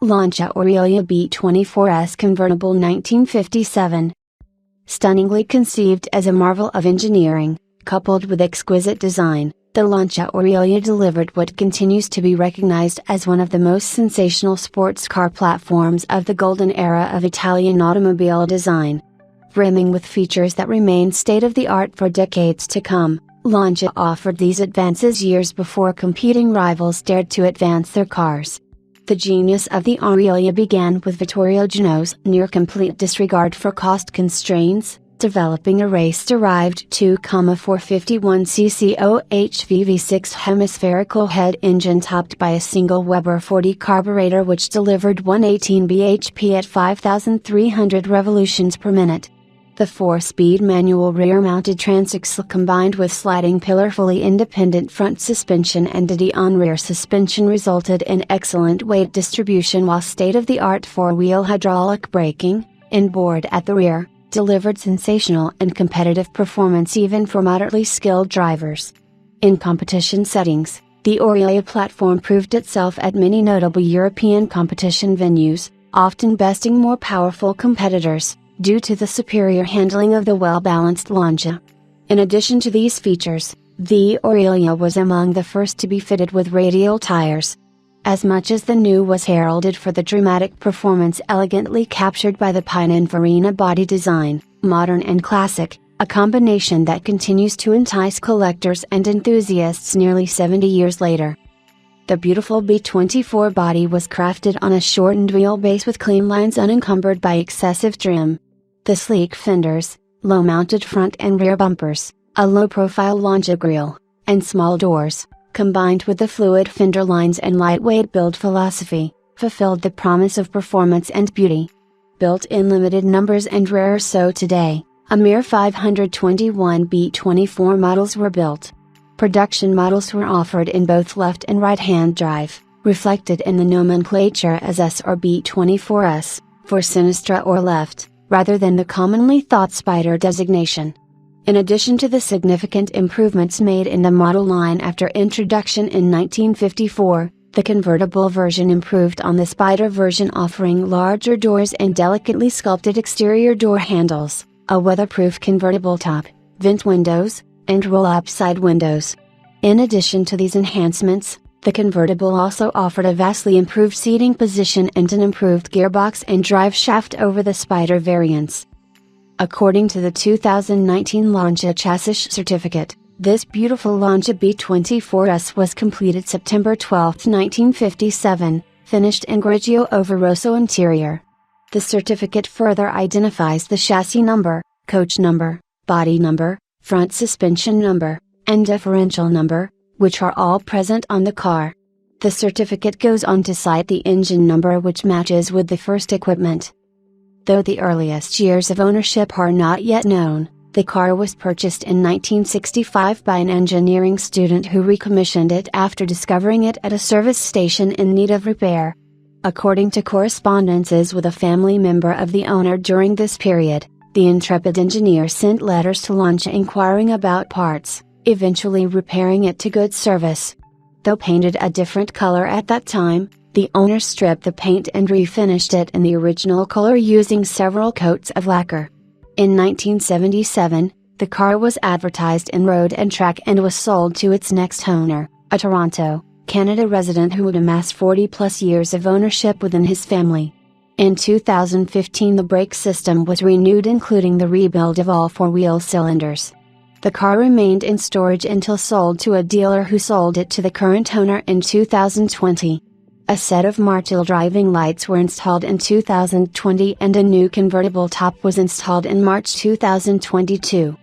Lancia Aurelia B24S Convertible 1957. Stunningly conceived as a marvel of engineering, coupled with exquisite design, the Lancia Aurelia delivered what continues to be recognized as one of the most sensational sports car platforms of the golden era of Italian automobile design. Brimming with features that remain state-of-the-art for decades to come, Lancia offered these advances years before competing rivals dared to advance their cars. The genius of the Aurelia began with Vittorio Geno's near-complete disregard for cost constraints, developing a race-derived 2,451cc OHV V6 hemispherical head engine topped by a single Weber 40 carburetor which delivered 118 bhp at 5,300 revolutions per minute. The 4-speed manual rear-mounted transaxle combined with sliding pillar fully independent front suspension and Didion rear suspension resulted in excellent weight distribution while state-of-the-art 4-wheel hydraulic braking, inboard at the rear, delivered sensational and competitive performance even for moderately skilled drivers. In competition settings, the Aurelia platform proved itself at many notable European competition venues, often besting more powerful competitors, due to the superior handling of the well-balanced Lancia. In addition to these features, the Aurelia was among the first to be fitted with radial tires. As much as the new was heralded for the dramatic performance elegantly captured by the Pininfarina body design, modern and classic, a combination that continues to entice collectors and enthusiasts nearly 70 years later. The beautiful B24 body was crafted on a shortened wheelbase with clean lines unencumbered by excessive trim. The sleek fenders, low-mounted front and rear bumpers, a low-profile Lancia grille, and small doors, combined with the fluid fender lines and lightweight build philosophy, fulfilled the promise of performance and beauty. Built in limited numbers and rarer so today, a mere 521 B24 models were built. Production models were offered in both left and right-hand drive, reflected in the nomenclature as S or B24S, for Sinistra or left, rather than the commonly thought Spider designation. In addition to the significant improvements made in the model line after introduction in 1954, the convertible version improved on the Spider version, offering larger doors and delicately sculpted exterior door handles, a weatherproof convertible top, vent windows, and roll-up side windows. In addition to these enhancements, the convertible also offered a vastly improved seating position and an improved gearbox and drive shaft over the Spider variants. According to the 2019 Lancia Chassis Certificate, this beautiful Lancia B24S was completed September 12, 1957, finished in Grigio over Rosso interior. The certificate further identifies the chassis number, coach number, body number, front suspension number, and differential number, which are all present on the car. The certificate goes on to cite the engine number which matches with the first equipment. Though the earliest years of ownership are not yet known, the car was purchased in 1965 by an engineering student who recommissioned it after discovering it at a service station in need of repair. According to correspondences with a family member of the owner during this period, the intrepid engineer sent letters to Lancia inquiring about parts, eventually repairing it to good service. Though painted a different color at that time, the owner stripped the paint and refinished it in the original color using several coats of lacquer. In 1977, the car was advertised in Road and Track and was sold to its next owner, a Toronto, Canada resident who would amass 40+ years of ownership within his family. In 2015 the brake system was renewed, including the rebuild of all 4-wheel cylinders. The car remained in storage until sold to a dealer who sold it to the current owner in 2020. A set of Martel driving lights were installed in 2020 and a new convertible top was installed in March 2022.